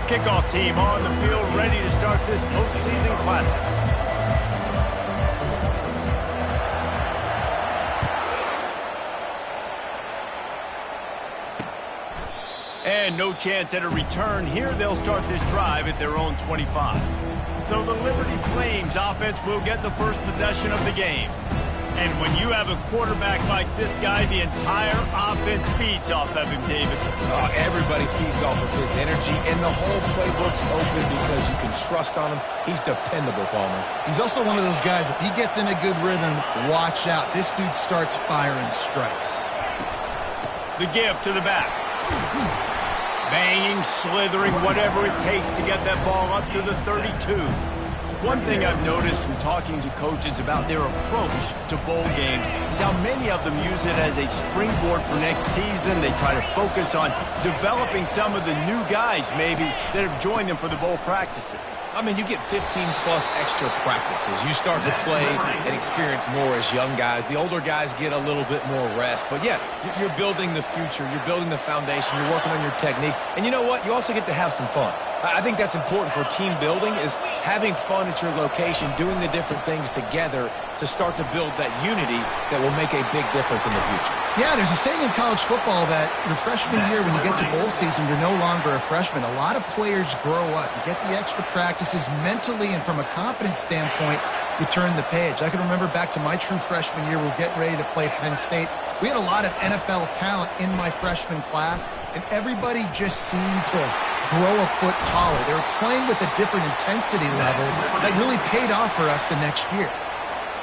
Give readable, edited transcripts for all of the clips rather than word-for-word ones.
kickoff team on the field, ready to start this postseason classic. And no chance at a return here. They'll start this drive at their own 25. So the Liberty Flames offense will get the first possession of the game. And when you have a quarterback like this guy, the entire offense feeds off of him, David. Everybody feeds off of his energy, and the whole playbook's open because you can trust on him. He's dependable, Palmer. He's also one of those guys, if he gets in a good rhythm, watch out. This dude starts firing strikes. The give to the back. Banging, slithering, whatever it takes to get that ball up to the 32. One thing I've noticed from talking to coaches about their approach to bowl games is how many of them use it as a springboard for next season. They try to focus on developing some of the new guys, maybe, that have joined them for the bowl practices. I mean, you get 15-plus extra practices. You start to play and experience more as young guys. The older guys get a little bit more rest. But, yeah, you're building the future. You're building the foundation. You're working on your technique. And you know what? You also get to have some fun. I think that's important for team building, is having fun at your location, doing the different things together to start to build that unity that will make a big difference in the future. Yeah, there's a saying in college football that your freshman year, when you get to bowl season, you're no longer a freshman. A lot of players grow up. You get the extra practices mentally, and from a confidence standpoint, you turn the page. I can remember back to my true freshman year, we were getting ready to play Penn State. We had a lot of NFL talent in my freshman class, and everybody just seemed to grow a foot taller. They were playing with a different intensity level that really paid off for us the next year.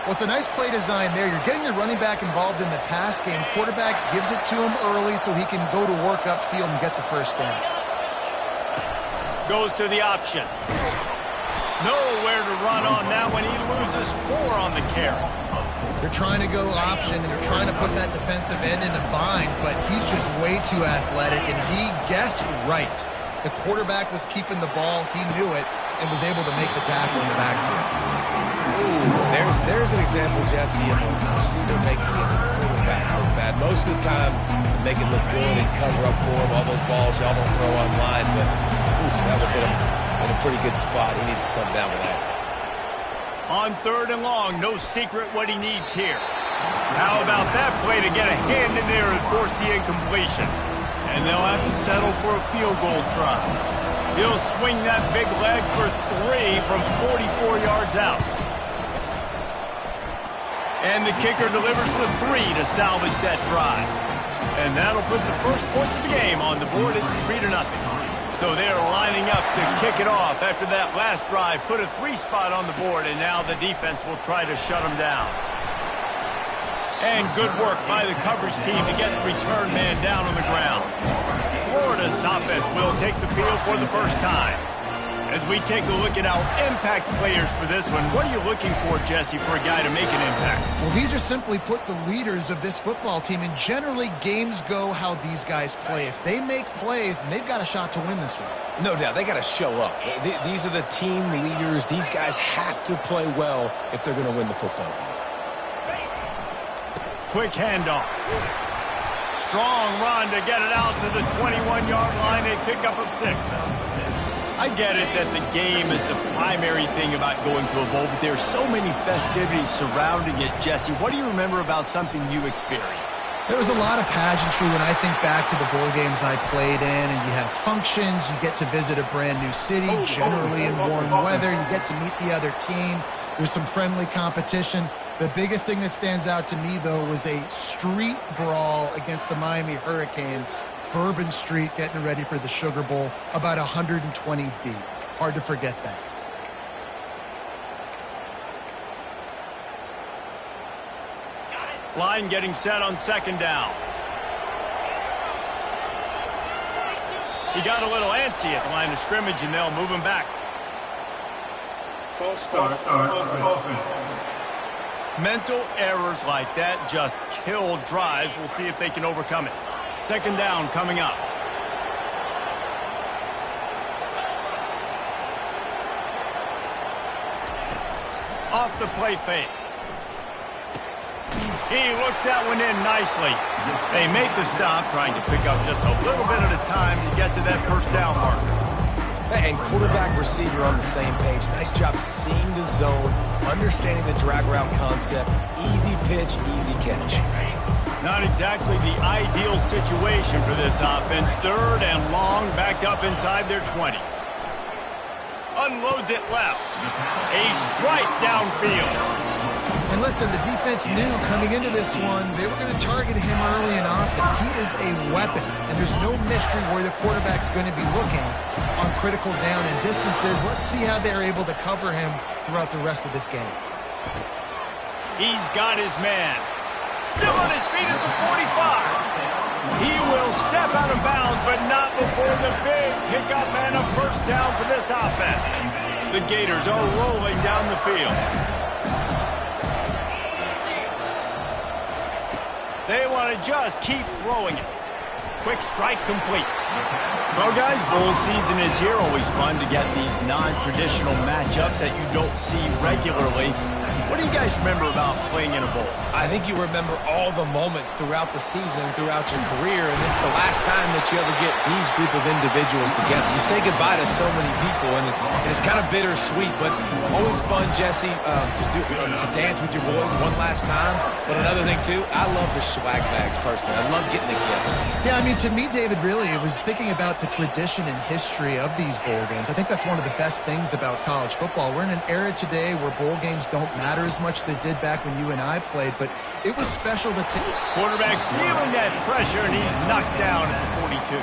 Well, it's a nice play design there. You're getting the running back involved in the pass game. Quarterback gives it to him early so he can go to work upfield and get the first down. Goes to the option. Nowhere to run on that one. He loses 4 on the carry. They're trying to go option, and they're trying to put that defensive end in a bind, but he's just way too athletic, and he guessed right. The quarterback was keeping the ball. He knew it and was able to make the tackle in the backfield. Ooh, there's an example, Jesse, of a receiver making his quarterback look bad. Most of the time, they make it look good and cover up for him. All those balls y'all don't throw online, but that would hit him in a pretty good spot. He needs to come down with that. On 3rd and long, no secret what he needs here. How about that play to get a hand in there and force the incompletion? And they'll have to settle for a field goal try. He'll swing that big leg for 3 from 44 yards out. And the kicker delivers the 3 to salvage that drive. And that'll put the first points of the game on the board. It's 3-0. So they're lining up to kick it off after that last drive. Put a 3 spot on the board, and now the defense will try to shut them down. And good work by the coverage team to get the return man down on the ground. Florida's offense will take the field for the first time. As we take a look at our impact players for this one, what are you looking for, Jesse, for a guy to make an impact? Well, these are simply put the leaders of this football team, and generally games go how these guys play. If they make plays, then they've got a shot to win this one. No doubt. They got to show up. These are the team leaders. These guys have to play well if they're going to win the football game. Quick handoff. Strong run to get it out to the 21-yard line. A pickup of 6. I get it that the game is the primary thing about going to a bowl, but there's so many festivities surrounding it, Jesse. What do you remember about something you experienced? There was a lot of pageantry when I think back to the bowl games I played in, and you have functions, you get to visit a brand new city, generally in warm weather, you get to meet the other team, there's some friendly competition. The biggest thing that stands out to me, though, was a street brawl against the Miami Hurricanes. Bourbon Street getting ready for the Sugar Bowl, about 120 deep. Hard to forget that. Line getting set on 2nd down. He got a little antsy at the line of scrimmage, and they'll move him back. False start. Mental errors like that just kill drives. We'll see if they can overcome it. 2nd down coming up. Off the play fake. He looks that one in nicely. They make the stop, trying to pick up just a little bit at a time to get to that 1st down marker. And quarterback, receiver on the same page. Nice job seeing the zone, understanding the drag route concept. Easy pitch, easy catch. Not exactly the ideal situation for this offense. 3rd and long, backed up inside their 20. Unloads it left. A strike downfield. And listen, the defense knew coming into this one, they were going to target him early and often. He is a weapon, and there's no mystery where the quarterback's going to be looking on critical down and distances. Let's see how they're able to cover him throughout the rest of this game. He's got his man. Still on his feet at the 45. He will step out of bounds, but not before the big pickup and a first down for this offense. The Gators are rolling down the field. They want to just keep throwing it. Quick strike complete. Well, guys, bowl season is here. Always fun to get these non-traditional matchups that you don't see regularly. What do you guys remember about playing in a bowl? I think you remember all the moments throughout the season, throughout your career, and it's the last time that you ever get these group of individuals together. You say goodbye to so many people, and it's kind of bittersweet, but always fun, Jesse, to dance with your boys one last time. But another thing, too, I love the swag bags, personally. I love getting the gifts. Yeah, I mean, to me, David, really, it was thinking about the tradition and history of these bowl games. I think that's one of the best things about college football. We're in an era today where bowl games don't matter as much as they did back when you and I played, but it was special to take. Quarterback feeling that pressure, and he's knocked down at the 42.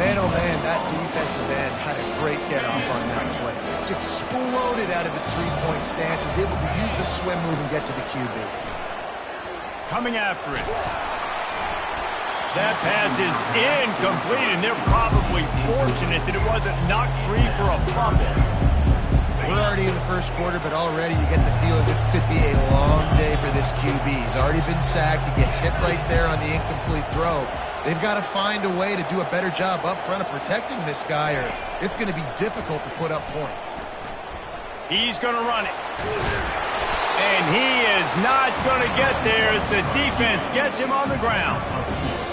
Man, oh man, that defensive end had a great get-off on that play. Exploded out of his three-point stance, is able to use the swim move and get to the QB. Coming after it. That pass is incomplete, and they're probably fortunate that it wasn't knocked free for a fumble. We're already in the first quarter, but already you get the feeling this could be a long day for this QB. He's already been sacked. He gets hit right there on the incomplete throw. They've got to find a way to do a better job up front of protecting this guy, or it's going to be difficult to put up points. He's going to run it. And he is not going to get there as the defense gets him on the ground.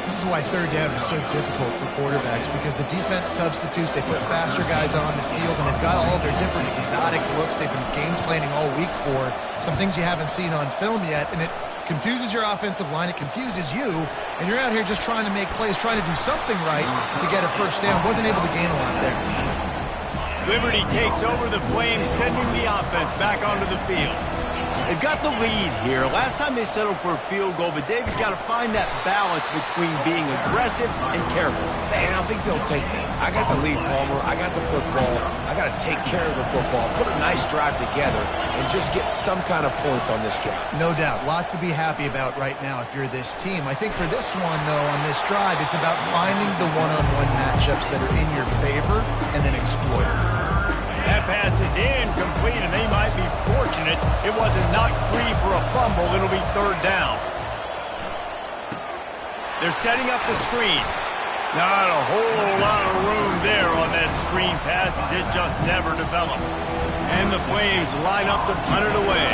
This is why 3rd down is so difficult for quarterbacks, because the defense substitutes, they put faster guys on the field, and they've got all their different exotic looks they've been game planning all week for, some things you haven't seen on film yet, and it confuses your offensive line, it confuses you, and you're out here just trying to make plays, trying to do something right to get a first down. Wasn't able to gain a lot there. Liberty takes over the Flames, sending the offense back onto the field. They've got the lead here. Last time they settled for a field goal, but David's got to find that balance between being aggressive and careful. Man, I think they'll take that. I got the lead, Palmer. I got the football. I got to take care of the football, put a nice drive together, and just get some kind of points on this drive. No doubt. Lots to be happy about right now if you're this team. I think for this one, though, on this drive, it's about finding the one-on-one matchups that are in your favor and then exploit them. That pass is incomplete, and they might be fortunate it wasn't knocked free for a fumble. It'll be 3rd down. They're setting up the screen. Not a whole lot of room there on that screen pass, as it just never developed. And the Flames line up to punt it away.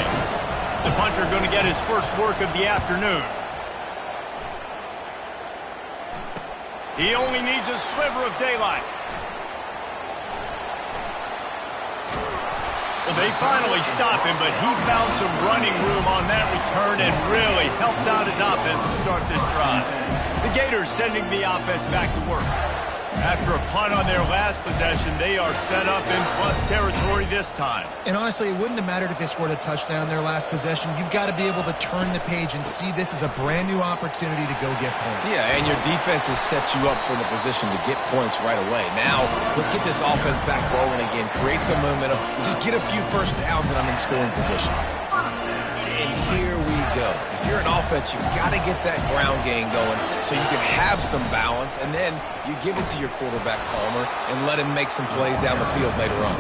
The punter going to get his first work of the afternoon. He only needs a sliver of daylight. Well, they finally stop him, but he found some running room on that return and really helps out his offense to start this drive. The Gators sending the offense back to work. After a punt on their last possession, they are set up in plus territory this time. And honestly, it wouldn't have mattered if they scored a touchdown their last possession. You've got to be able to turn the page and see this as a brand new opportunity to go get points. Yeah, and your defense has set you up for the position to get points right away. Now, let's get this offense back rolling again, create some momentum, just get a few first downs, and I'm in scoring position. And here we go. If you're an offense, you've got to get that ground game going so you can have some balance, and then you give it to your quarterback, Palmer, and let him make some plays down the field later on.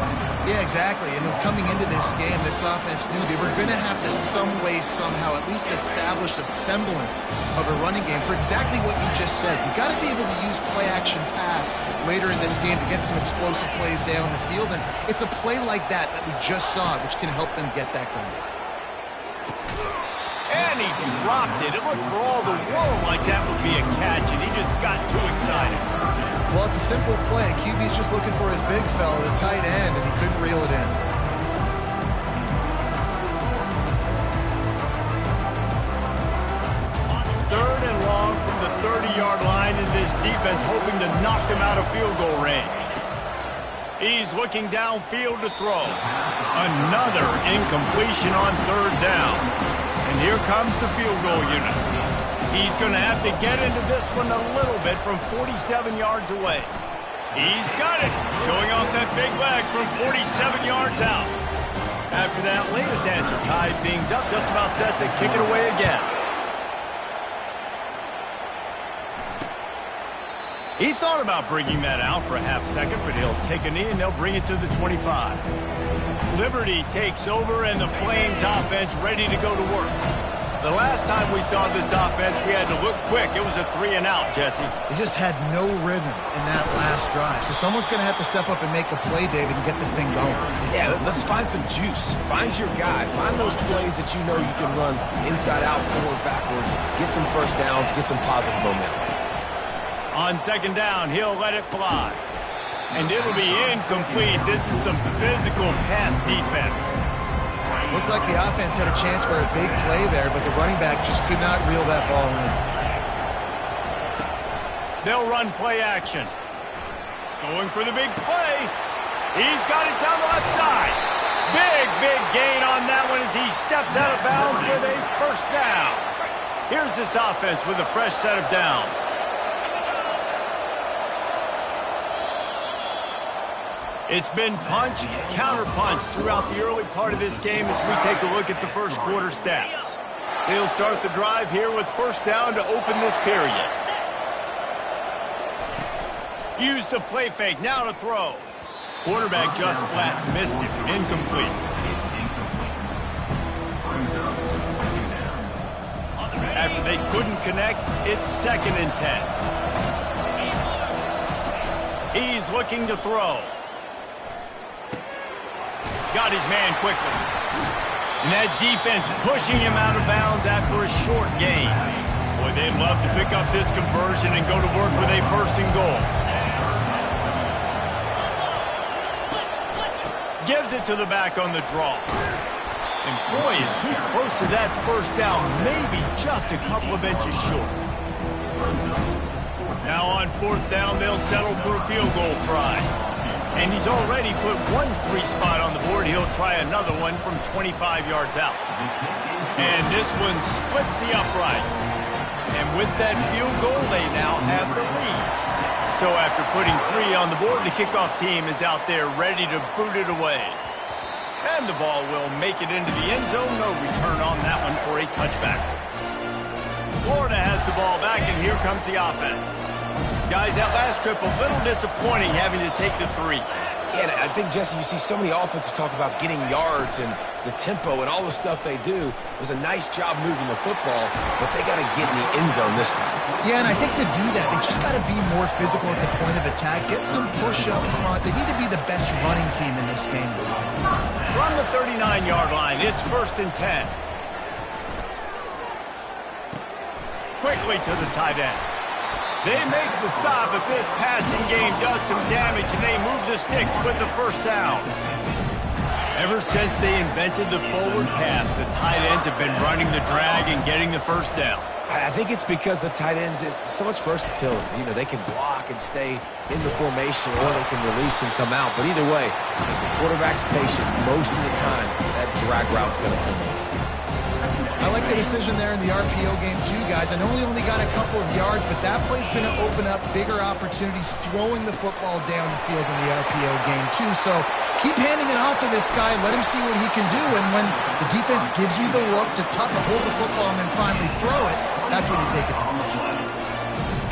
Yeah, exactly. And coming into this game, this offense knew they were going to have to some way, somehow, at least establish a semblance of a running game for exactly what you just said. You've got to be able to use play-action pass later in this game to get some explosive plays down the field, and it's a play like that that we just saw, which can help them get that going. And And he dropped it. It looked for all the world like that would be a catch, and he just got too excited. Well, it's a simple play. QB's just looking for his big fella, the tight end, and he couldn't reel it in. Third and long from the 30-yard line, and this defense hoping to knock them out of field goal range. He's looking downfield to throw. Another incompletion on third down. And here comes the field goal unit. He's going to have to get into this one a little bit from 47 yards away. He's got it, showing off that big leg from 47 yards out. After that latest answer tied things up, just about set to kick it away again. He thought about bringing that out for a half second, but he'll take a knee and they'll bring it to the 25. Liberty takes over and the Flames offense ready to go to work. The last time we saw this offense, we had to look quick. It was a 3-and-out, Jesse. They just had no rhythm in that last drive. So someone's going to have to step up and make a play, David, and get this thing going. Yeah, let's find some juice. Find your guy. Find those plays that you know you can run inside out, forward, backwards. Get some first downs. Get some positive momentum. On second down, he'll let it fly. And it'll be incomplete. This is some physical pass defense. Looked like the offense had a chance for a big play there, but the running back just could not reel that ball in. They'll run play action. Going for the big play. He's got it down the left side. Big gain on that one as he steps out of bounds with a first down. Here's this offense with a fresh set of downs. It's been punch, counter-punch throughout the early part of this game as we take a look at the first quarter stats. They'll start the drive here with first down to open this period. Use the play fake, now to throw. Quarterback just flat missed it, incomplete. After they couldn't connect, it's 2nd and 10. He's looking to throw. Got his man quickly. And that defense pushing him out of bounds after a short gain. Boy, they'd love to pick up this conversion and go to work with a first and goal. Gives it to the back on the draw. And boy, is he close to that first down, maybe just a couple of inches short. Now on fourth down, they'll settle for a field goal try. And he's already put one 3-spot on the board. He'll try another one from 25 yards out. And this one splits the uprights. And with that field goal, they now have the lead. So after putting 3 on the board, the kickoff team is out there ready to boot it away. And the ball will make it into the end zone. No return on that one for a touchback. Florida has the ball back, and here comes the offense. Guys, that last trip a little disappointing having to take the 3. Yeah, I think, Jesse, you see so many offenses talk about getting yards and the tempo and all the stuff they do. It was a nice job moving the football, but they got to get in the end zone this time. Yeah, and I think to do that, they just got to be more physical at the point of attack, get some push up front. They need to be the best running team in this game. From the 39-yard line, it's 1st and 10. Quickly to the tight end. They make the stop if this passing game does some damage, and they move the sticks with the first down. Ever since they invented the forward pass, the tight ends have been running the drag and getting the first down. I think it's because the tight ends is so much versatility. You know, they can block and stay in the formation, or they can release and come out. But either way, if the quarterback's patient, most of the time, that drag route's going to come in. I like the decision there in the RPO game too, guys. I know he only got a couple of yards, but that play's going to open up bigger opportunities throwing the football down the field in the RPO game too. So keep handing it off to this guy. Let him see what he can do. And when the defense gives you the look to hold the football and then finally throw it, that's when you take advantage.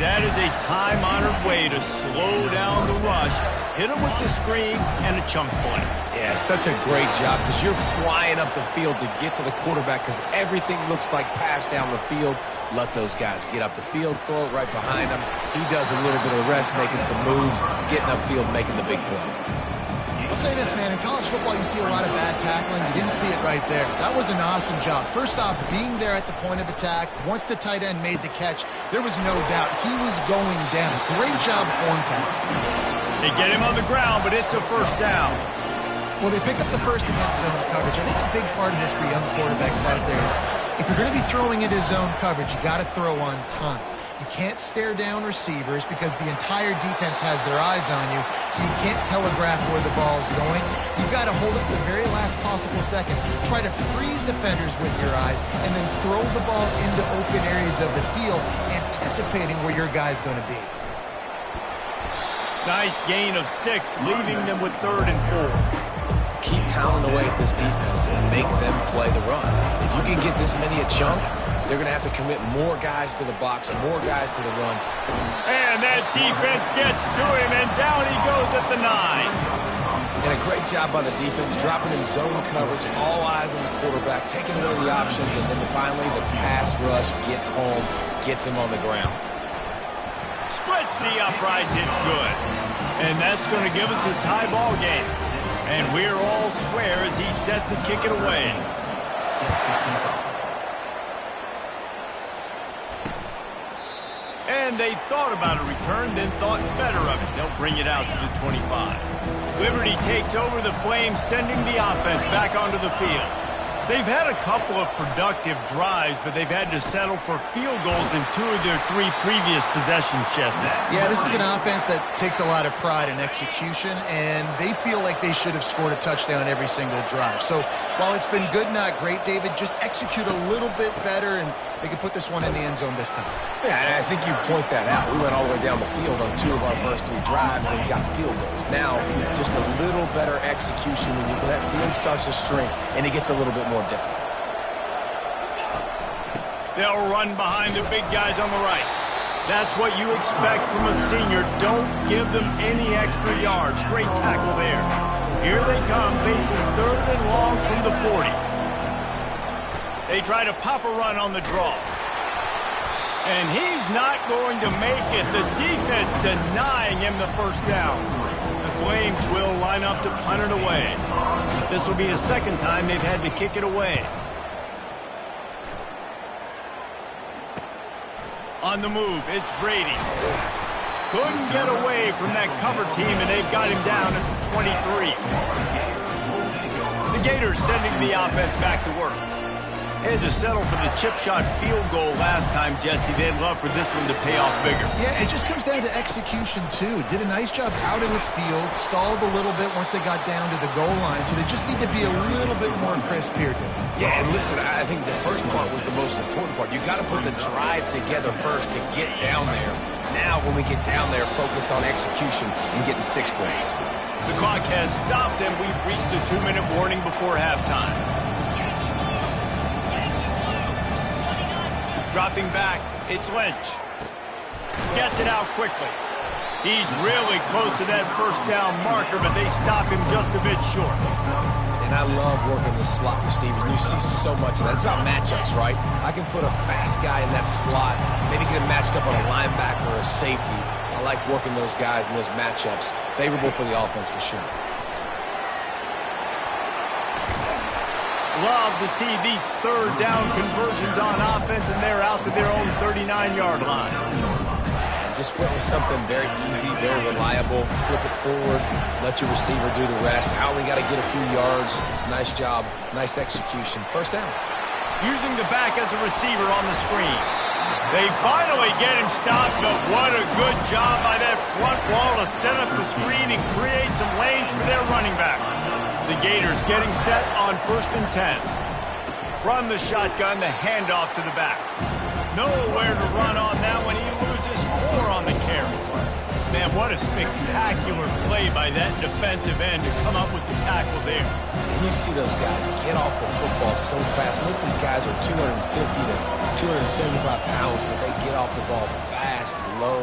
That is a time-honored way to slow down the rush. Hit him with the screen and a chunk play. Yeah, such a great job because you're flying up the field to get to the quarterback because everything looks like pass down the field. Let those guys get up the field, throw it right behind him. He does a little bit of the rest, making some moves, getting upfield, making the big play. say this, man. In college football, you see a lot of bad tackling. You didn't see it right there. That was an awesome job. First off, being there at the point of attack. Once the tight end made the catch, there was no doubt he was going down. Great job form tackling. They get him on the ground, but it's a first down. Well, they pick up the first against zone coverage. I think a big part of this for young quarterbacks out there is if you're going to be throwing into zone coverage, you got to throw on time. You can't stare down receivers because the entire defense has their eyes on you, so you can't telegraph where the ball's going. You've got to hold it to the very last possible second. Try to freeze defenders with your eyes, and then throw the ball into open areas of the field, anticipating where your guy's going to be. Nice gain of 6, leaving them with 3rd and 4. Keep pounding away at this defense and make them play the run. If you can get this many a chunk, they're going to have to commit more guys to the box, more guys to the run. And that defense gets to him, and down he goes at the 9. And a great job by the defense, dropping in zone coverage, all eyes on the quarterback, taking away the options, and then finally the pass rush gets home, gets him on the ground. Splits the uprights, it's good. And that's going to give us a tie ball game. And we're all square as he's set to kick it away. And they thought about a return, then thought better of it. They'll bring it out to the 25. Liberty takes over the Flames, sending the offense back onto the field. They've had a couple of productive drives, but they've had to settle for field goals in 2 of their 3 previous possessions, Jesse. Yeah, this is an offense that takes a lot of pride in execution, and they feel like they should have scored a touchdown every single drive. So while it's been good, not great, David, just execute a little bit better, and they can put this one in the end zone this time. Yeah, and I think you point that out. We went all the way down the field on 2 of our first 3 drives and got field goals. Now, just a little better execution when that field starts to shrink, and it gets a little bit more difficult. They'll run behind the big guys on the right. That's what you expect from a senior. Don't give them any extra yards. Great tackle there. Here they come, facing 3rd and long from the 40. They try to pop a run on the draw. And he's not going to make it. The defense denying him the first down. The Flames will line up to punt it away. This will be the 2nd time they've had to kick it away. On the move, it's Brady. Couldn't get away from that cover team, and they've got him down at the 23. The Gators sending the offense back to work. They had to settle for the chip shot field goal last time, Jesse. They'd love for this one to pay off bigger. Yeah, it just comes down to execution, too. Did a nice job out in the field, stalled a little bit once they got down to the goal line, so they just need to be a little bit more crisp here, David. Yeah, and listen, I think the first part was the most important part. You got to put the drive together first to get down there. Now, when we get down there, focus on execution and getting 6 points. The clock has stopped, and we've reached the 2-minute warning before halftime. Dropping back, it's Lynch. Gets it out quickly. He's really close to that first down marker, but they stop him just a bit short. And I love working the slot receivers, and you see so much of that. It's about matchups, right? I can put a fast guy in that slot, maybe get him matched up on a linebacker or a safety. I like working those guys in those matchups. Favorable for the offense for sure. Love to see these 3rd down conversions on offense, and they're out to their own 39-yard line. And just went with something very easy, very reliable. Flip it forward, let your receiver do the rest. I only got to get a few yards. Nice job, nice execution. First down. Using the back as a receiver on the screen. They finally get him stopped, but what a good job by that front wall to set up the screen and create some lanes for their running back. The Gators getting set on 1st and 10. From the shotgun, the handoff to the back. Nowhere to run on that one. He loses 4 on the carry. Man, what a spectacular play by that defensive end to come up with the tackle there. And you see those guys get off the football so fast. Most of these guys are 250 to 275 pounds, but they get off the ball fast, low.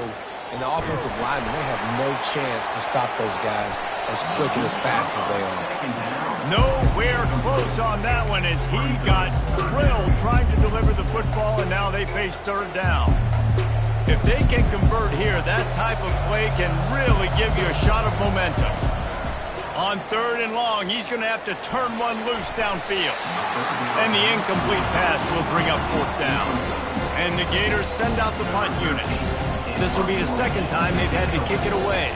And the offensive linemen, they have no chance to stop those guys as quick and as fast as they are. Nowhere close on that one as he got drilled trying to deliver the football, and now they face 3rd down. If they can convert here, that type of play can really give you a shot of momentum. On 3rd and long, he's going to have to turn one loose downfield. And the incomplete pass will bring up 4th down. And the Gators send out the punt unit. This will be the 2nd time they've had to kick it away.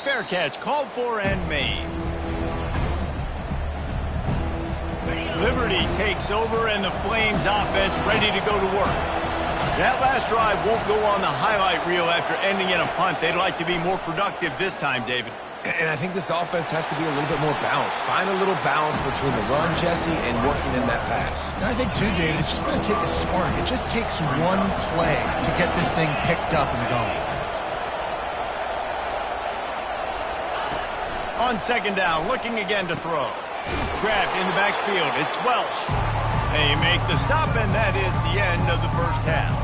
Fair catch called for and made. Liberty takes over and the Flames offense ready to go to work. That last drive won't go on the highlight reel after ending in a punt. They'd like to be more productive this time, David. And I think this offense has to be a little bit more balanced. Find a little balance between the run, Jesse, and working in that pass. And I think, too, David, it's just going to take a spark. It just takes one play to get this thing picked up and going. On 2nd down, looking again to throw. Grabbed in the backfield. It's Welsh. They make the stop, and that is the end of the first half.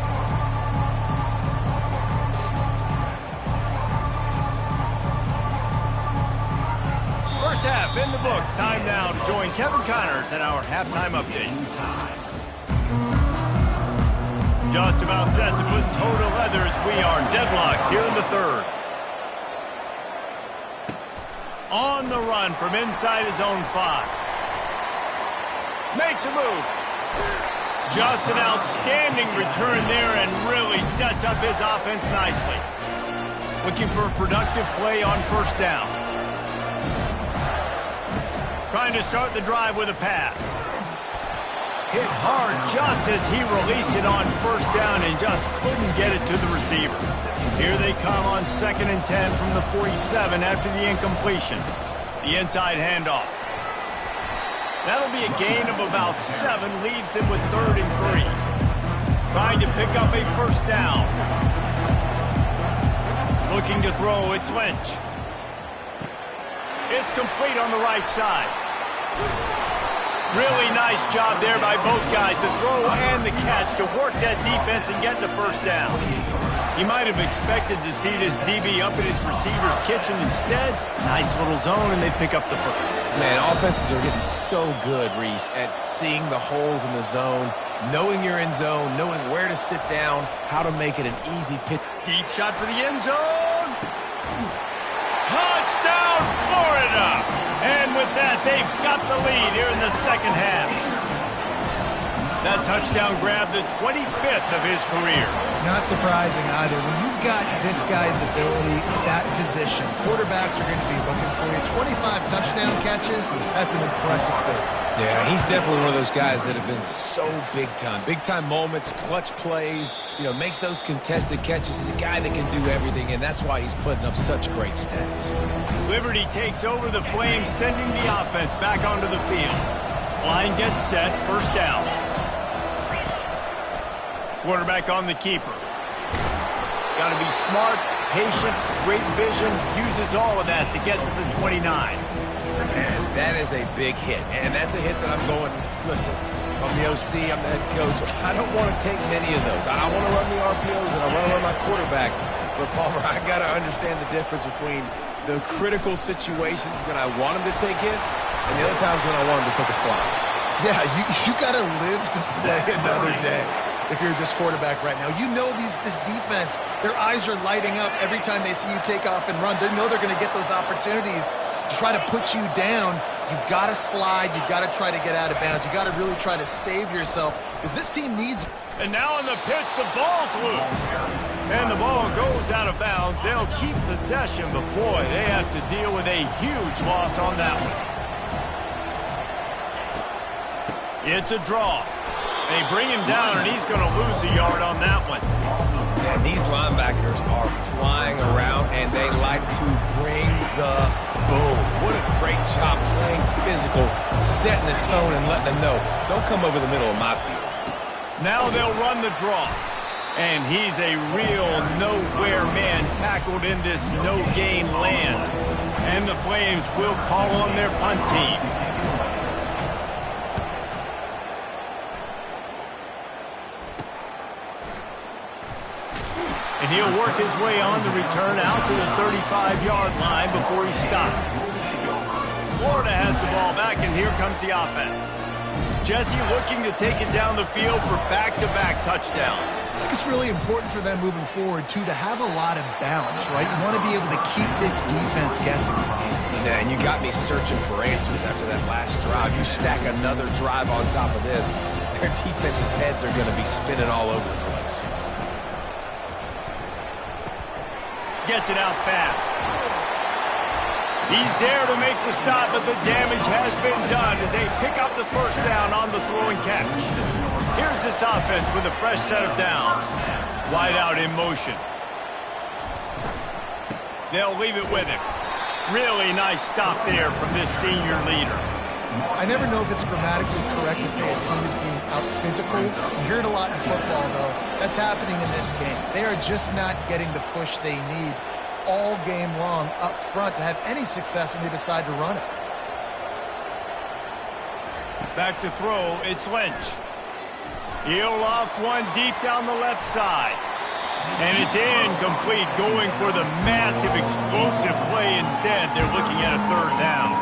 First half in the books. Time now to join Kevin Connors in our halftime update. Just about set to put total leathers. We are deadlocked here in the 3rd. On the run from inside his own 5. Makes a move. Just an outstanding return there and really sets up his offense nicely. Looking for a productive play on 1st down. Trying to start the drive with a pass. Hit hard just as he released it on 1st down and just couldn't get it to the receiver. Here they come on 2nd and 10 from the 47 after the incompletion. The inside handoff. That'll be a gain of about 7, leaves him with 3rd and 3. Trying to pick up a 1st down. Looking to throw, it's Lynch. It's complete on the right side. Really nice job there by both guys, the throw and the catch, to work that defense and get the 1st down. You might have expected to see this DB up in his receiver's kitchen. Instead, nice little zone, and they pick up the 1st. Man, offenses are getting so good, Reese, at seeing the holes in the zone, knowing you're in zone, knowing where to sit down, how to make it an easy pitch. Deep shot for the end zone. Touchdown, Florida! And with that, they've got the lead here in the 2nd half. That touchdown grabbed the 25th of his career. Not surprising either. When you've got this guy's ability at that position, quarterbacks are going to be looking for you. 25 touchdown catches, that's an impressive thing. Yeah, he's definitely one of those guys that have been so big time. Big time moments, clutch plays, makes those contested catches. He's a guy that can do everything, and that's why he's putting up such great stats. Liberty takes over the Flames, sending the offense back onto the field. Line gets set, 1st down. Quarterback on the keeper. Got to be smart, patient, great vision, uses all of that to get to the 29. Man, that is a big hit, and that's a hit that I'm going, listen, I'm the OC, I'm the head coach. I don't want to take many of those. I want to run the RPOs, and I want to run my quarterback. But, Palmer, I got to understand the difference between the critical situations when I want him to take hits and the other times when I want him to take a slide. Yeah, you got to live to play another day. If you're this quarterback right now, this defense, their eyes are lighting up every time they see you take off and run. They know they're going to get those opportunities to try to put you down. You've got to slide. You've got to try to get out of bounds. You've got to really try to save yourself because this team needs. And now on the pitch, the ball's loose. And the ball goes out of bounds. They'll keep possession, but boy, they have to deal with a huge loss on that one. It's a draw. They bring him down, and he's going to lose a yard on that one. And these linebackers are flying around, and they like to bring the boom. What a great job playing physical, setting the tone, and letting them know, don't come over the middle of my field. Now they'll run the draw. And he's a real nowhere man tackled in this no-gain land. And the Flames will call on their punt team. And he'll work his way on the return out to the 35-yard line before he stopped. Florida has the ball back, and here comes the offense. Jesse looking to take it down the field for back-to-back touchdowns. I think it's really important for them moving forward, too, to have a lot of balance, right? You want to be able to keep this defense guessing, Bob. Yeah, and you got me searching for answers after that last drive. You stack another drive on top of this, their defense's heads are going to be spinning all over the place. Gets it out fast. He's there to make the stop, but the damage has been done as they pick up the first down on the throw and catch. Here's this offense with a fresh set of downs. Wide out in motion. They'll leave it with him. Really nice stop there from this senior leader. I never know if it's grammatically correct to say a team is being out-physical. You hear it a lot in football, though. That's happening in this game. They are just not getting the push they need all game long up front to have any success when they decide to run it. Back to throw, it's Lynch. He'll loft one deep down the left side. And it's incomplete, going for the massive explosive play instead. They're looking at a third down.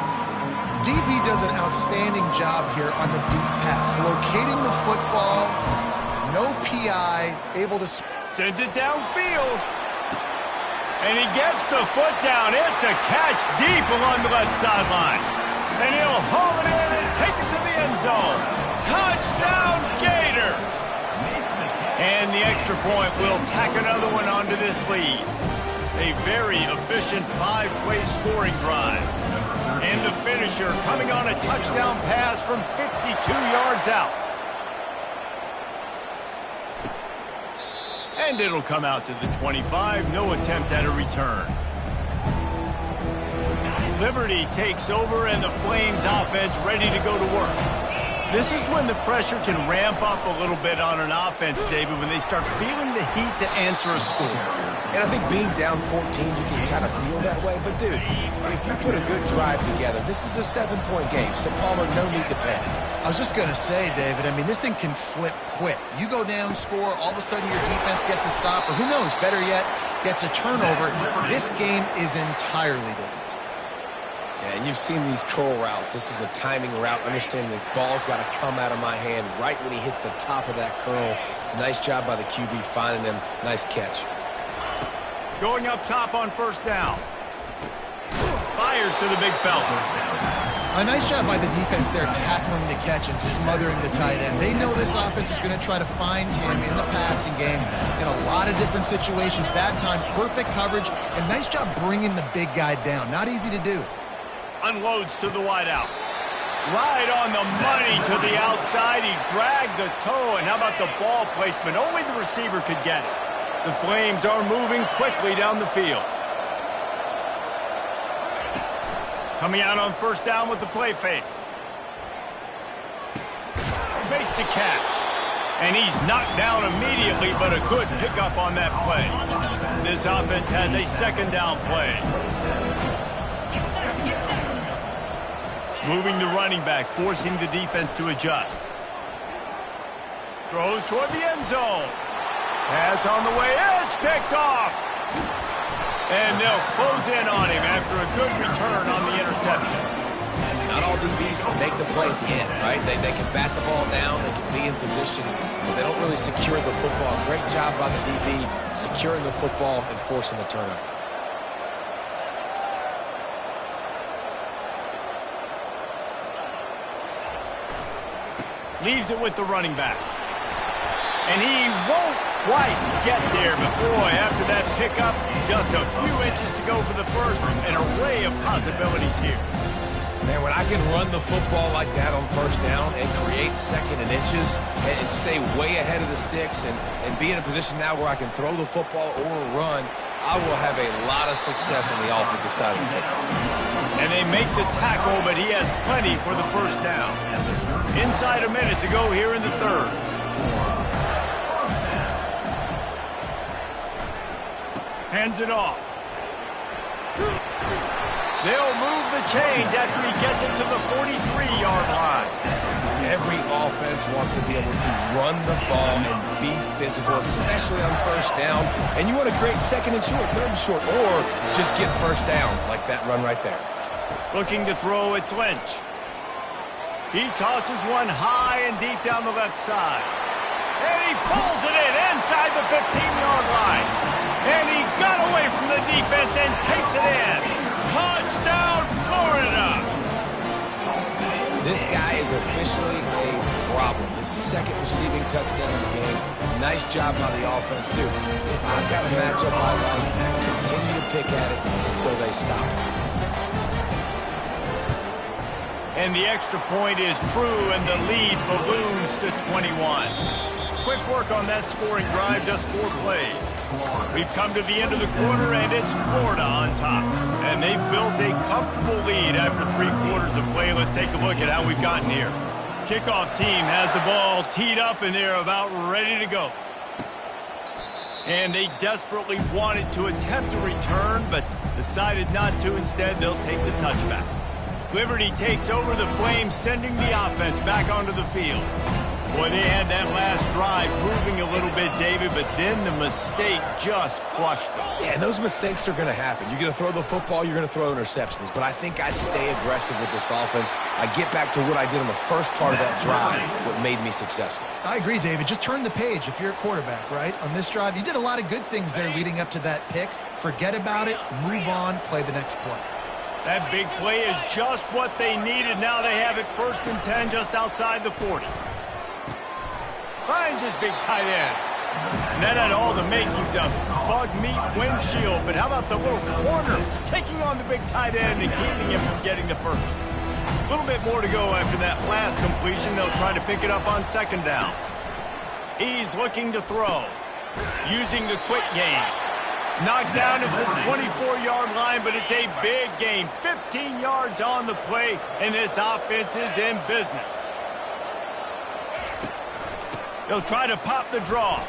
DB does an outstanding job here on the deep pass, locating the football, no PI, able to send it downfield. And he gets the foot down. It's a catch deep along the left sideline. And he'll haul it in and take it to the end zone. Touchdown, Gators! And the extra point will tack another one onto this lead. A very efficient 5-play scoring drive. And the finisher coming on a touchdown pass from 52 yards out. And it'll come out to the 25. No attempt at a return. Liberty takes over and the Flames offense ready to go to work. This is when the pressure can ramp up a little bit on an offense, David, when they start feeling the heat to answer a score. And I think being down 14, you can kind of feel that way. But, dude, if you put a good drive together, this is a 7-point game. So, Palmer, no need to panic. I was just going to say, David, I mean, this thing can flip quick. You go down, score, all of a sudden your defense gets a stop, or who knows, better yet, gets a turnover. This game is entirely different. Yeah, and you've seen these curl routes. This is a timing route. Understanding the ball's got to come out of my hand right when he hits the top of that curl. Nice job by the QB finding him. Nice catch. Going up top on first down. Fires to the big fella. A nice job by the defense there, tackling the catch and smothering the tight end. They know this offense is going to try to find him in the passing game in a lot of different situations. That time, perfect coverage, and nice job bringing the big guy down. Not easy to do. Unloads to the wideout. Right on the money to the outside. He dragged the toe, and how about the ball placement? Only the receiver could get it. The Flames are moving quickly down the field. Coming out on first down with the play fake. Makes the catch. And he's knocked down immediately, but a good pickup on that play. This offense has a second down play. Moving the running back, forcing the defense to adjust. Throws toward the end zone. Pass on the way. It's picked off. And they'll close in on him after a good return on the interception. Not all DBs can make the play at the end, right? They can bat the ball down, they can be in position, but they don't really secure the football. Great job by the DB securing the football and forcing the turnover. Leaves it with the running back. And he won't quite get there, but boy, after that pickup, just a few inches to go for the first. An array of possibilities here. Man, when I can run the football like that on first down and create second and inches and stay way ahead of the sticks and be in a position now where I can throw the football or run, I will have a lot of success on the offensive side of the football. And they make the tackle, but he has plenty for the first down. Inside a minute to go here in the third. Hands it off. They'll move the chains after he gets it to the 43-yard line. Every offense wants to be able to run the ball and be physical, especially on first down. And you want to create second and short, third and short, or just get first downs like that run right there. Looking to throw, it's Lynch. He tosses one high and deep down the left side. And he pulls it in inside the 15-yard line. And he got away from the defense and takes it in. Touchdown, Florida! This guy is officially a problem. His second receiving touchdown in the game. Nice job by the offense, too. If I've got a matchup I like, continue to pick at it until they stop. And the extra point is true, and the lead balloons to 21. Quick work on that scoring drive, just 4 plays. We've come to the end of the quarter, and it's Florida on top. And they've built a comfortable lead after 3 quarters of play. Let's take a look at how we've gotten here. Kickoff team has the ball teed up, and they're about ready to go. And they desperately wanted to attempt a return, but decided not to. Instead, they'll take the touchback. Liberty takes over the Flames, sending the offense back onto the field. Boy, they had that last drive moving a little bit, David, but then the mistake just crushed them. Yeah, and those mistakes are going to happen. You're going to throw the football, you're going to throw interceptions. But I think I stay aggressive with this offense. I get back to what I did in the first part of that drive, what made me successful. I agree, David. Just turn the page if you're a quarterback, right? On this drive, you did a lot of good things there leading up to that pick. Forget about it, move on, play the next play. That big play is just what they needed. Now they have it 1st and 10 just outside the 40. Finds his big tight end. And that had all the makings of bug meat windshield. But how about the little corner taking on the big tight end and keeping him from getting the first? A little bit more to go after that last completion. They'll try to pick it up on 2nd down. He's looking to throw. Using the quick game. Knocked down at the 24-yard line, but it's a big gain. 15 yards on the play, and this offense is in business. They'll try to pop the draw.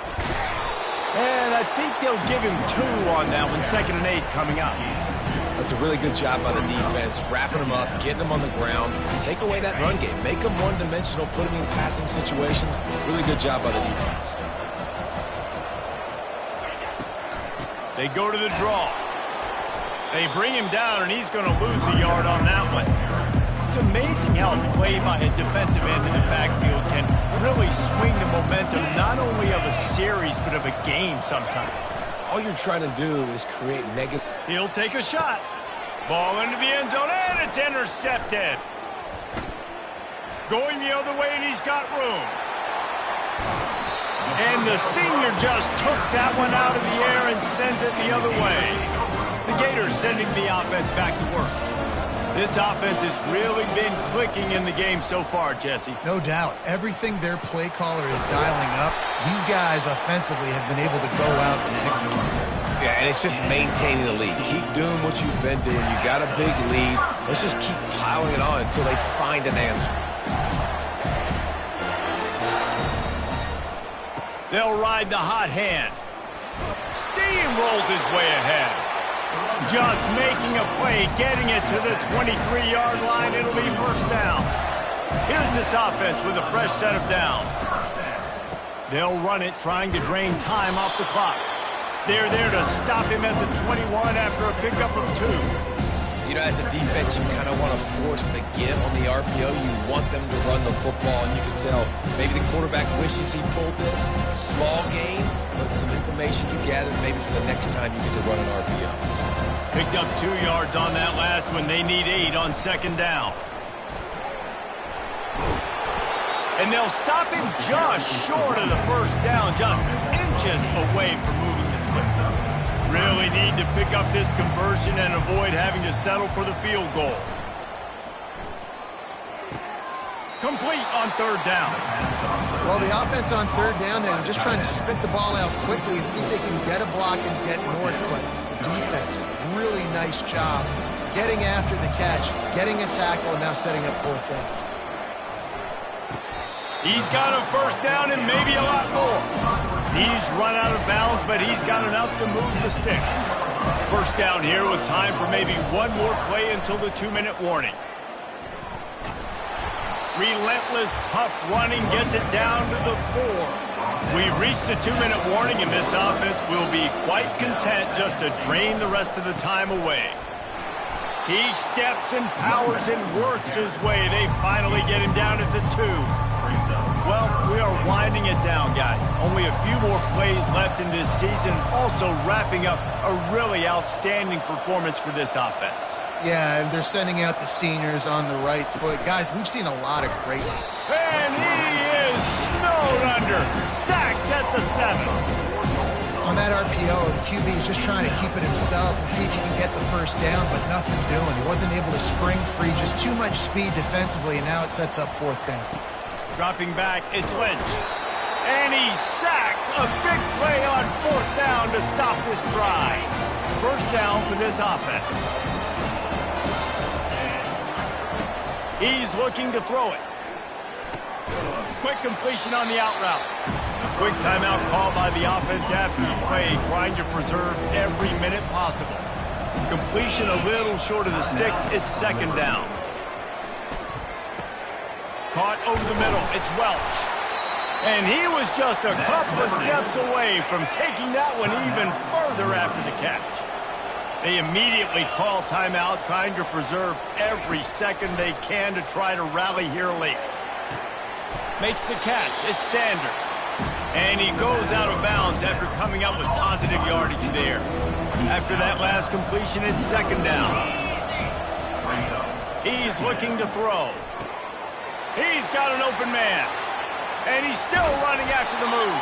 And I think they'll give him 2 on that one. 2nd and 8 coming up. That's a really good job by the defense, wrapping them up, getting them on the ground, take away that run game, make them one-dimensional, put them in passing situations. Really good job by the defense. They go to the draw. They bring him down, and he's going to lose a yard on that one. It's amazing how a play by a defensive end in the backfield can really swing the momentum not only of a series but of a game sometimes. All you're trying to do is create negative. He'll take a shot. Ball into the end zone, and it's intercepted. Going the other way, and he's got room. And the senior just took that one out of the air and sent it the other way. The Gators sending the offense back to work. This offense has really been clicking in the game so far, Jesse. No doubt. Everything their play caller is dialing up, these guys offensively have been able to go out and execute. Yeah, and it's just maintaining the lead. Keep doing what you've been doing. You got a big lead. Let's just keep piling it on until they find an answer. They'll ride the hot hand. Steamrolls his way ahead. Just making a play, getting it to the 23-yard line. It'll be 1st down. Here's this offense with a fresh set of downs. They'll run it, trying to drain time off the clock. They're there to stop him at the 21 after a pickup of 2. You know, as a defense, you kind of want to force the give on the RPO. You want them to run the football, and you can tell maybe the quarterback wishes he pulled this. Small gain, but some information you gathered maybe for the next time you get to run an RPO. Picked up 2 yards on that last one. They need 8 on 2nd down. And they'll stop him just short of the 1st down, just inches away from moving the sticks. Really need to pick up this conversion and avoid having to settle for the field goal. Complete on 3rd down. Well, the offense on 3rd down, they're just trying to spit the ball out quickly and see if they can get a block and get north quick. Defense, really nice job getting after the catch, getting a tackle, and now setting up 4th down. He's got a 1st down and maybe a lot more. He's run out of bounds, but he's got enough to move the sticks. 1st down here with time for maybe one more play until the 2-minute warning. Relentless, tough running gets it down to the 4. We've reached the 2-minute warning, and this offense will be quite content just to drain the rest of the time away. He steps and powers and works his way. They finally get him down at the 2. Well, we are winding it down, guys. Only a few more plays left in this season. Also wrapping up a really outstanding performance for this offense. Yeah, and they're sending out the seniors on the right foot. Guys, we've seen a lot of great... And he is snowed under. Sacked at the 7. On that RPO, the QB is just trying to keep it himself and see if he can get the first down, but nothing doing. He wasn't able to spring free, just too much speed defensively, and now it sets up 4th down. Dropping back, it's Lynch. And he's sacked. A big play on 4th down to stop this drive. First down for this offense. He's looking to throw it. Quick completion on the out route. A quick timeout call by the offense after the play, trying to preserve every minute possible. Completion a little short of the sticks. It's 2nd down. Caught over the middle. It's Welch. And he was just a couple of steps away from taking that one even further after the catch. They immediately call timeout, trying to preserve every second they can to try to rally here late. Makes the catch. It's Sanders. And he goes out of bounds after coming up with positive yardage there. After that last completion, it's 2nd down. He's looking to throw. He's got an open man. And he's still running after the move.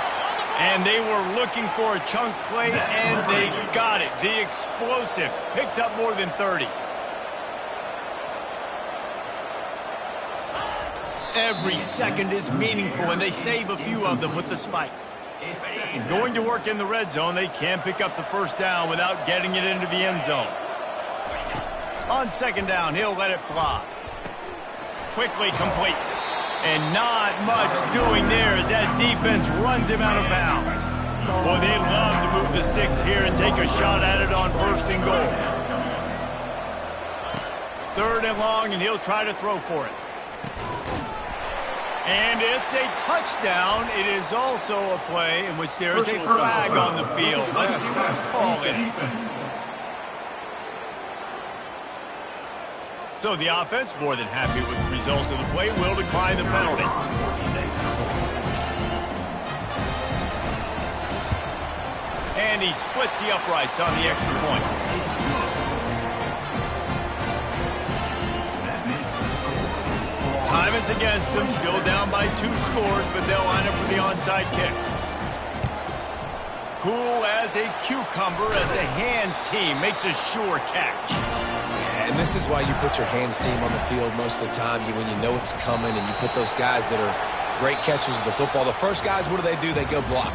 And they were looking for a chunk play, and they got it. The explosive picks up more than 30. Every second is meaningful, and they save a few of them with the spike. Going to work in the red zone, they can't pick up the first down without getting it into the end zone. On 2nd down, he'll let it fly. Quickly complete. And not much doing there as that defense runs him out of bounds. Well, they love to move the sticks here and take a shot at it on 1st and goal. 3rd and long, and he'll try to throw for it. And it's a touchdown. It is also a play in which there is a flag on the field. Let's see what the call is. So the offense, more than happy with the result of the play, will decline the penalty. And he splits the uprights on the extra point. Time is against them, still down by 2 scores, but they'll line up for the onside kick. Cool as a cucumber as the hands team makes a sure catch. And this is why you put your hands team on the field most of the time, when you know it's coming, and you put those guys that are great catchers of the football. The first guys, what do? They go block.